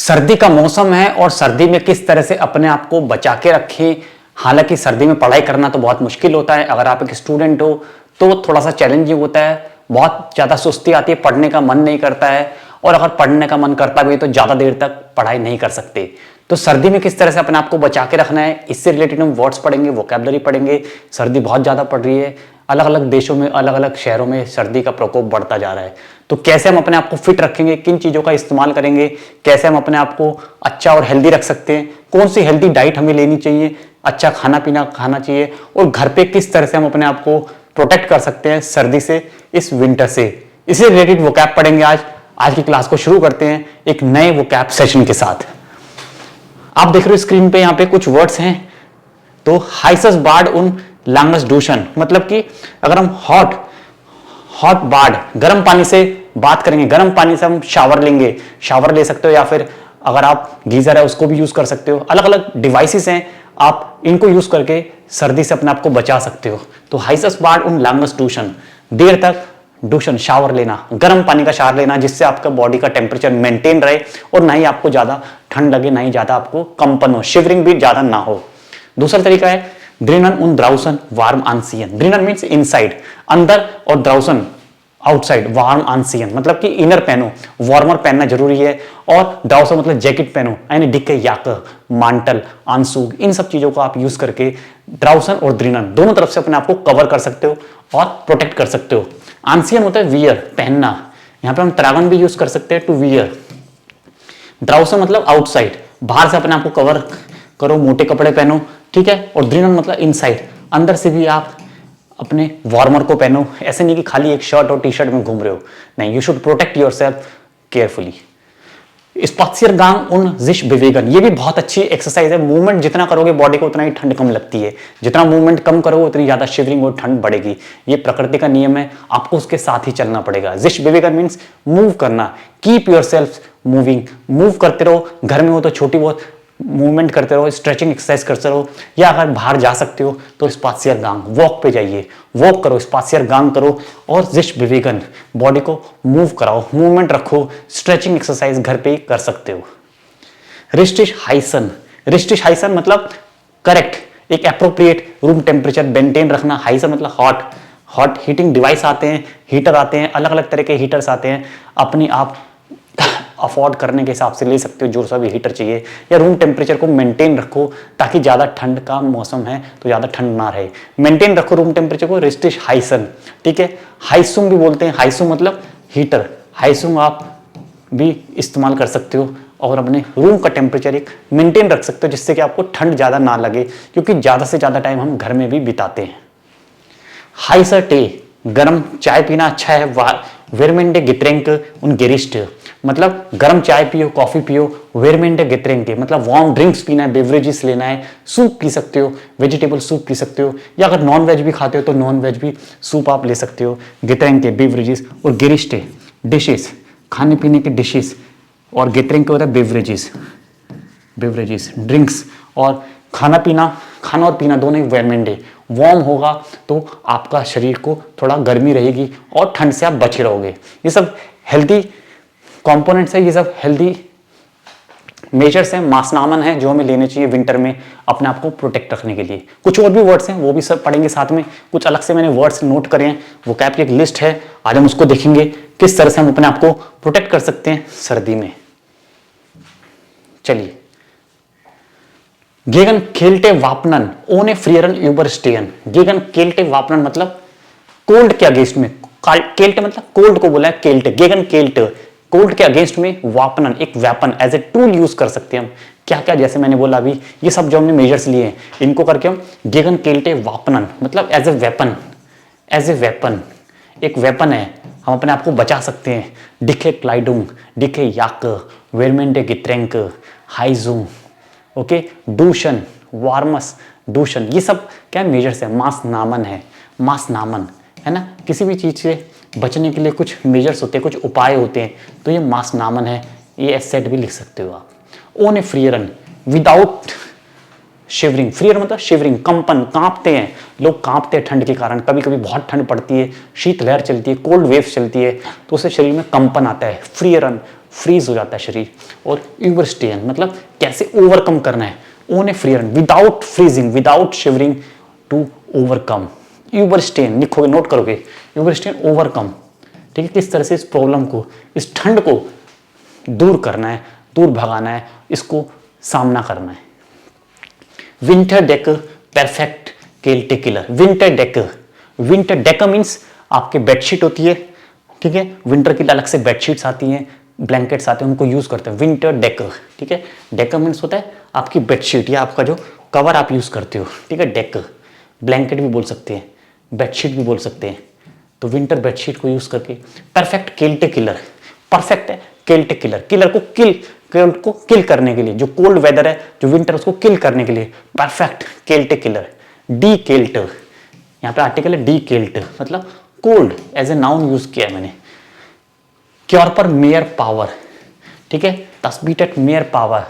सर्दी का मौसम है और सर्दी में किस तरह से अपने आप को बचा के रखें। हालांकि सर्दी में पढ़ाई करना तो बहुत मुश्किल होता है। अगर आप एक स्टूडेंट हो तो थोड़ा सा चैलेंजिंग होता है, बहुत ज़्यादा सुस्ती आती है, पढ़ने का मन नहीं करता है, और अगर पढ़ने का मन करता भी है तो ज़्यादा देर तक पढ़ाई नहीं कर सकते। तो सर्दी में किस तरह से अपने आप को बचा के रखना है, इससे रिलेटेड हम वर्ड्स पढ़ेंगे, वोकैबुलरी पढ़ेंगे। सर्दी बहुत ज़्यादा पड़ रही है, अलग अलग देशों में, अलग अलग शहरों में सर्दी का प्रकोप बढ़ता जा रहा है। तो कैसे हम अपने आप को फिट रखेंगे, किन चीज़ों का इस्तेमाल करेंगे, कैसे हम अपने आप को अच्छा और हेल्दी रख सकते हैं, कौन सी हेल्दी डाइट हमें लेनी चाहिए, अच्छा खाना पीना खाना चाहिए, और घर पे किस तरह से हम अपने आप को प्रोटेक्ट कर सकते हैं सर्दी से, इस विंटर से, इससे रिलेटेड वोकैब पढ़ेंगे आज की क्लास को शुरू करते हैं एक नए वोकैब सेशन के साथ। आप देख रहे हो स्क्रीन पे यहाँ पे कुछ वर्ड्स हैं। तो हाइसस बार्ड उन लांगस दूषण, मतलब कि अगर हम हॉट बार्ड, गर्म पानी से बात करेंगे, गर्म पानी से हम शावर लेंगे, शावर ले सकते हो, या फिर अगर आप गीजर है उसको भी यूज कर सकते हो। अलग अलग डिवाइसेस हैं, आप इनको यूज करके सर्दी से अपने आप को बचा सकते हो। तो हाइसस बार्ड उन लांगस दूषण, देर तक दूषण शावर लेना, गर्म पानी का शावर लेना, जिससे आपका बॉडी का टेम्परेचर मेंटेन रहे और ना ही आपको ज्यादा ठंड लगे, ना ही ज्यादा आपको कंपन हो, शिवरिंग भी ज्यादा ना हो। दूसरा तरीका है ड्रिनन उन द्राउसन वार्म आंसियन। ड्रिनन मीन्स इनसाइड, अंदर, और द्राउसन आउटसाइड, वार्म आंसियन मतलब कि इनर पहनो, वार्मर पहनना जरूरी है। और द्राउसन मतलब जैकेट पहनो, यानी डिक्के याक, मांटल, आंसू, इन सब चीजों को आप यूज करके द्राउसन और ड्रिनन दोनों तरफ से अपने आप को कवर कर सकते हो और प्रोटेक्ट कर सकते हो। आंसियन होता है वियर, पहनना, यहां पे हम त्रागन भी यूज कर सकते हैं, टू वियर। द्राउसन मतलब आउटसाइड, बाहर से अपने आप को कवर करो, मोटे कपड़े पहनो, ठीक है। और ड्रिनन मतलब इनसाइड, अंदर से भी आप अपने वार्मर को पहनो। ऐसे नहीं कि खाली एक शर्ट और टी शर्ट में घूम रहे हो, नहीं, you should protect yourself carefully. स्पात्सियरगांग उन जिश बेवेगन, ये भी बहुत अच्छी एक्सरसाइज है। मूवमेंट जितना करोगे बॉडी को उतना ही ठंड कम लगती है, जितना मूवमेंट कम करोगे उतनी ज्यादा शिवरिंग और ठंड बढ़ेगी। ये प्रकृति का नियम है, आपको उसके साथ ही चलना पड़ेगा। जिश बेवेगन मीन्स मूव करना, कीप योरसेल्फ मूविंग, मूव करते रहो। घर में हो तो छोटी बहुत मूवमेंट करते रहो, स्ट्रेचिंग एक्सरसाइज करते रहो, या अगर बाहर जा सकते हो तो स्पात्सियरगांग, वॉक पे जाइए, वॉक करो, स्पात्सियरगांग करो, और जिश बेवेगन, बॉडी को मूव कराओ, मूवमेंट रखो, स्ट्रेचिंग एक्सरसाइज घर पे ही कर सकते हो। रिस्टिश हाइसन, रिस्टिश हाइसन मतलब करेक्ट, एक एप्रोप्रिएट रूम टेम्परेचर मेंटेन रखना। हाइसन मतलब हॉट हीटिंग डिवाइस आते हैं, हीटर आते हैं, अलग अलग तरह के हीटर्स आते हैं, अपने आप अफोर्ड करने के हिसाब से ले सकते हो जो सा भी हीटर चाहिए, या रूम टेम्परेचर को मेंटेन रखो ताकि ज्यादा ठंड का मौसम है तो ज्यादा ठंड ना रहे, मेंटेन रखो रूम टेम्परेचर को। रिस्टिश हाइसन, ठीक है। हाइसुम भी बोलते हैं, हाइसुम मतलब हीटर, हाइसुम आप भी इस्तेमाल कर सकते हो और अपने रूम का टेम्परेचर एक मेंटेन रख सकते हो, जिससे कि आपको ठंड ज्यादा ना लगे, क्योंकि ज्यादा से ज्यादा टाइम हम घर में भी बिताते हैं। हाइसर टे, गर्म चाय पीना अच्छा है। वेरमेंडे गिट्रेंक उन गेरिस्ट, मतलब गर्म चाय पियो, कॉफी पियो। वेरमेंडे गिट्रेंक मतलब वार्म ड्रिंक्स पीना है, बेवरेजेस लेना है, सूप पी सकते हो, वेजिटेबल सूप पी सकते हो, या अगर नॉन वेज भी खाते हो तो नॉन वेज भी सूप आप ले सकते हो। गिट्रेंके बेवरेजेस, और गेरिस्टे डिशेस, खाने पीने के डिशेस, और गिट्रेंके होता है बेवरेजेस, बेवरेजेस ड्रिंक्स। और खाना और पीना दोनों ही वेरमेंडे, वार्म होगा तो आपका शरीर को थोड़ा गर्मी रहेगी और ठंड से आप बचे रहोगे। ये सब हेल्दी कंपोनेंट्स है, ये सब हेल्दी मेजर्स हैं, मासनामन है जो हमें लेने चाहिए विंटर में अपने आप को प्रोटेक्ट रखने के लिए। कुछ और भी वर्ड्स हैं वो भी सब पढ़ेंगे साथ में, कुछ अलग से मैंने वर्ड्स नोट करे हैं, वोकैब की एक लिस्ट है, आज हम उसको देखेंगे किस तरह से हम अपने आप को प्रोटेक्ट कर सकते हैं सर्दी में। चलिए, गेगन केल्टे वापनन ओने फ्रियरन यूबरस्टेयन। गेगन केल्टे वापनन मतलब कोल्ड के अगेंस्ट में, केल्टे मतलब कोल्ड को बोला है केल्टे, गेगन केल्टे कोल्ड के अगेंस्ट में, वापनन एक weapon, as a tool use कर सकते हैं हम। क्या क्या, जैसे मैंने बोला अभी, ये सब जो हमने मेजर्स लिए हैं इनको करके हम गेगन केल्टे वापनन मतलब as a weapon, as a weapon, एक वेपन है, हम अपने आप को बचा सकते हैं। डिखे क्लाइडुंग, डिखे याक, वेरमेंडे गिट्रेंक, हाइजूम, ओके, दूषण, वार्मस, दूषण, ये सब क्या मेजर्स है, मास नामन है, मास नामन है ना। किसी भी चीज से बचने के लिए कुछ मेजर्स होते हैं, कुछ उपाय होते हैं, तो ये मास नामन है, ये एसेट भी लिख सकते हो आप। ओन ए फ्रियरन विदाउट शिवरिंग, फ्रियर मतलब शिवरिंग, कंपन, कांपते हैं लोग, कांपते हैं ठंड के कारण, कभी कभी बहुत ठंड पड़ती है, शीत लहर चलती है, कोल्ड वेव्स चलती है, तो उससे शरीर में कंपन आता है। फ्रियरन फ्रीज हो जाता है शरीर। और यूबरस्टेन मतलब कैसे ओवरकम करना है, ओन ए फ्रीरन without freezing without shivering to overcome. यूबरस्टेन लिखोगे, नोट करोगे, यूबरस्टेन ओवरकम, ठीक है, किस तरह से इस प्रॉब्लम को, इस ठंड को दूर करना है, दूर भगाना है, इसको सामना करना है। विंटर डेकर परफेक्ट केल्टे किलर। विंटर डेकर, विंटर डेकर मीन्स आपके बेडशीट होती है, ठीक है, विंटर की अलग से बेडशीट्स आती हैं, ब्लैंकेट्स आते हैं, उनको यूज करते हैं, विंटर डेकर, ठीक है। डेकर मीन्स होता है आपकी बेडशीट या आपका जो कवर आप यूज करते हो, ठीक है, डेकर। ब्लैंकेट भी बोल सकते हैं, बेडशीट भी बोल सकते हैं। तो विंटर बेडशीट को यूज करके परफेक्ट केल्टे किलर, परफेक्ट है केल्टे किलर, किलर को किल करने के लिए, जो कोल्ड वेदर है, जो विंटर, उसको किल करने के लिए परफेक्ट केल्टे किलर। डी केल्टर, यहां पे आर्टिकल है डी केल्टर, मतलब cold as a noun use किया है मैंने। क्योर पर मेयर पावर, ठीक है, तस्बीट मेयर पावर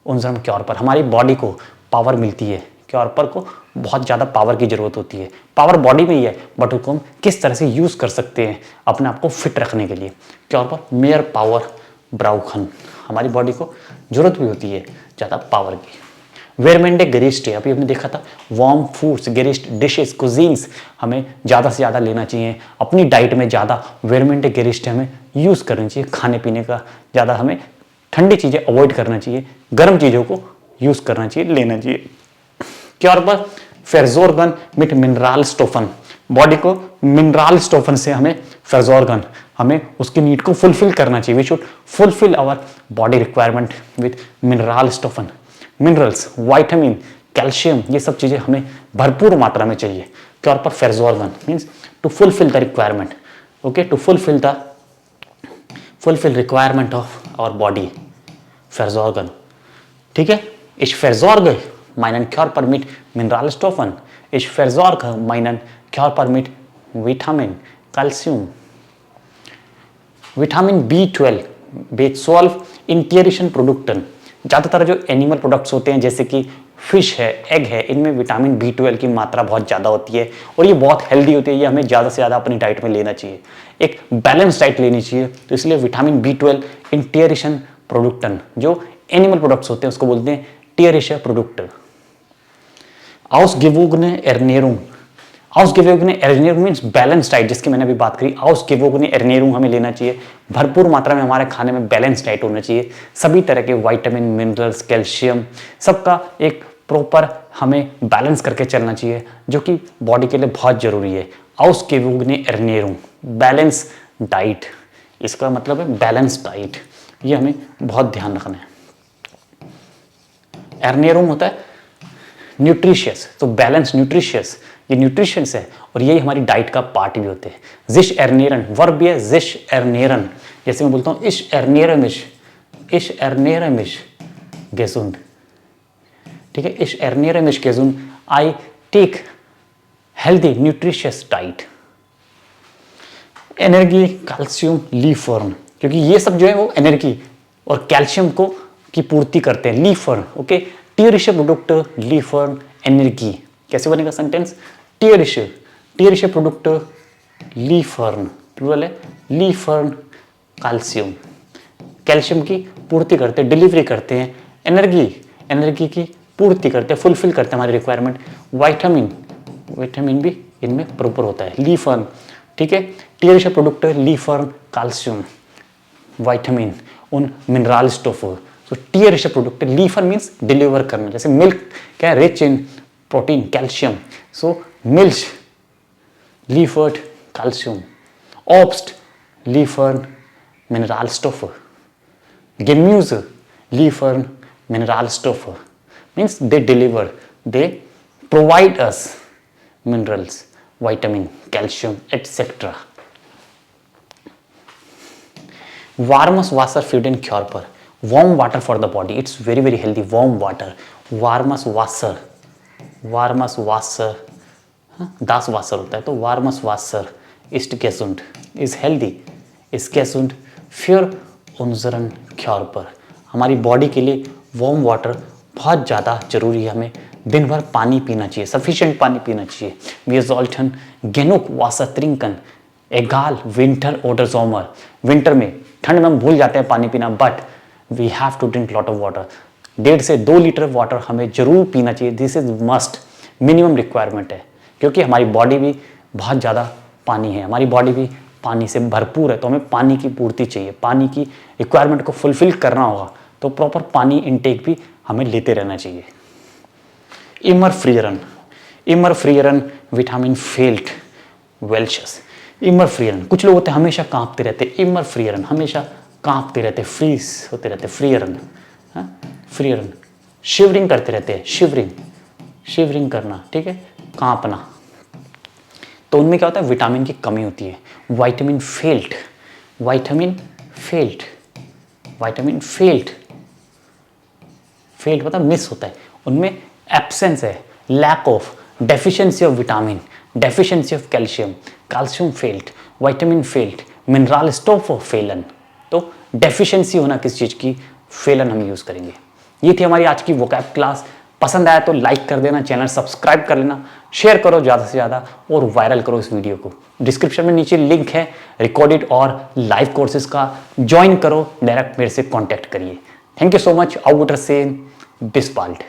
उनजम क्योर पर, हमारी बॉडी को पावर मिलती है, क्योर पर को बहुत ज़्यादा पावर की जरूरत होती है, पावर बॉडी में ही है, बट उसको हम किस तरह से यूज कर सकते हैं अपने आप को फिट रखने के लिए। क्योर पर मेयर पावर ब्राउखन, हमारी बॉडी को जरूरत भी होती है ज़्यादा पावर की। वेरमेंडे गेरिस्ट, अभी हमने देखा था वार्म फूड्स, गेरिस्ट डिशेस, कुजीन्स हमें ज़्यादा से ज़्यादा लेना चाहिए अपनी डाइट में, ज़्यादा वेरमेंडे गेरिस्ट हमें यूज़ करनी चाहिए, खाने पीने का ज़्यादा हमें ठंडी चीज़ें अवॉइड करना चाहिए, गर्म चीज़ों को यूज़ करना चाहिए, लेना चाहिए। क्योर पर फेरजोरगन मिट मिनरल स्टोफन, बॉडी को मिनरल स्टोफन से हमें फेरजोरगन, हमें उसकी नीड को फुलफिल करना चाहिए। We should fulfil our body requirement with mineral स्टोफन, मिनरल्स, वाइटामिन, कैल्शियम, ये सब चीजें हमें भरपूर मात्रा में चाहिए। क्योर पर फेरजोरगन means to fulfil the requirement, okay, to fulfil requirement of our body, फेरजोरगन, ठीक है। Ich versorge meinen Körper mit Mineralstoffen. Ich versorge meinen Körper mit Vitamin, Calcium, Vitamin B12, B12 in tierischen Produkten। ज़्यादातर जो animal products होते हैं जैसे कि fish है, एग है, इनमें विटामिन B12 की मात्रा बहुत ज़्यादा होती है और ये बहुत हेल्दी होती है, ये हमें ज़्यादा से ज़्यादा अपनी डाइट में लेना चाहिए, एक बैलेंस डाइट लेनी चाहिए। तो इसलिए विटामिन B12 इन टियरिशन प्रोडक्टन, जो एनिमल प्रोडक्ट्स होते हैं उसको बोलते हैं टियरिशा प्रोडक्ट। आउसगेवोगने एर्नेरुम, आउसगेवोगने एर्नेरुम मींस बैलेंस डाइट, जिसकी मैंने अभी बात करी। आउसगेवोगने एर्नेरुम हमें लेना चाहिए, भरपूर मात्रा में हमारे खाने में बैलेंस डाइट होना चाहिए, सभी तरह के विटामिन, मिनरल्स, कैल्शियम, सबका एक प्रॉपर हमें बैलेंस करके चलना चाहिए, जो कि बॉडी के लिए बहुत जरूरी है। आउसगेवोगने एर्नेरुम, बैलेंस डाइट, इसका मतलब है बैलेंस डाइट, ये हमें बहुत ध्यान रखना है। एर्नेरुम होता है न्यूट्रिशियस, तो बैलेंस न्यूट्रिशियस, ये न्यूट्रिशंस है और यही हमारी डाइट का पार्ट भी होते हैं। जिश एर्नेरन, वर्ब भी है जिश एर्नेरन, जैसे मैं बोलता हूँ इश एर्नेरमिश, इश एर्नेरमिश गेसुंड, ठीक है, इश एर्नेरमिश गेसुंड, I take healthy nutritious diet. Energy, calcium, लीफर्न, क्योंकि ये सब जो है वो एनर्जी और कैल्शियम को की पूर्ति करते हैं। लीफर्न, ओके, टियरिश प्रोडक्ट लीफर्न एनर्जी, कैसे बनेगा सेंटेंस, टियरिश प्रोडक्ट लीफर्न, प्लूरल है, लीफर्न कैल्शियम, कैल्शियम की पूर्ति करते हैं, डिलीवरी करते हैं, एनर्जी की पूर्ति करते हैं, फुलफिल करते हैं हमारी रिक्वायरमेंट। विटामिन भी इनमें प्रॉपर होता है, लीफर्न, ठीक है, टियरिश प्रोडक्ट लीफर्न कैल्शियम, विटामिन उन मिनरल स्टोफ। तो टियरिश प्रोडक्ट, लीफर मीन्स डिलीवर करना, जैसे मिल्क क्या है, rich in protein, calcium, so milk लीफर्ड कैल्शियम, ओब्स्ट लीफर्न मिनरल स्टोफ, गेम्यूज लीफर्न मिनरल स्टोफ, means they deliver, they provide us minerals, vitamin, calcium etcetera. वार्मस वाटर फीड इन क्योर पर, warm water for the body, it's very healthy, warm water, warmest wasser, das wasser होता है, तो warmest wasser ist gesund, is healthy, is gesund für unseren Körper, हमारी body के लिए वार्म वाटर बहुत ज़्यादा जरूरी है, हमें दिन भर पानी पीना चाहिए, सफिशिएंट पानी पीना चाहिए। Wir sollten genug Wasser trinken, एगाल विंटर ओडर सोमर, विंटर में ठंड में हम भूल जाते हैं पानी पीना, but we have to drink lot of water. 1.5 से 2 लीटर वाटर हमें जरूर पीना चाहिए। This is must, minimum requirement है, क्योंकि हमारी बॉडी भी बहुत ज़्यादा पानी है, हमारी बॉडी भी पानी से भरपूर है, तो हमें पानी की पूर्ति चाहिए, पानी की रिक्वायरमेंट को फुलफिल करना होगा, तो प्रॉपर पानी इनटेक भी हमें लेते रहना चाहिए। इमरफ्रियरन, इमरफ्रियरन विटामिन फेल्ट वेल्चस। इमरफ्रियरन, कुछ लोग होते हैं हमेशा कांपते रहते, इमरफ्रियरन हमेशा कांपते रहते, फ्रीज होते रहते, फ्रियरन, फ्रियरन शिवरिंग करते रहते हैं, शिवरिंग, शिवरिंग करना, ठीक है, कांपना, तो उनमें क्या होता है, विटामिन की कमी होती है। विटामिन फेल्ट, विटामिन फेल्ट, विटामिन फेल्ट, फेल्ट मतलब मिस होता है, उनमें एब्सेंस है, lack of, deficiency of vitamin, deficiency of calcium, calcium फेल्ट, विटामिन फेल्ट, मिनरल स्टॉफ ऑफ फेलन। तो डेफिशिएंसी होना किस चीज की, फेलन हम यूज करेंगे। ये थी हमारी आज की वोकैब क्लास। पसंद आया तो लाइक कर देना, चैनल सब्सक्राइब कर लेना, शेयर करो ज़्यादा से ज़्यादा और वायरल करो इस वीडियो को। डिस्क्रिप्शन में नीचे लिंक है रिकॉर्डेड और लाइव कोर्सेज का, ज्वाइन करो, डायरेक्ट मेरे से कॉन्टैक्ट करिए। Thank you so much, outer से बिस्पाल्ट।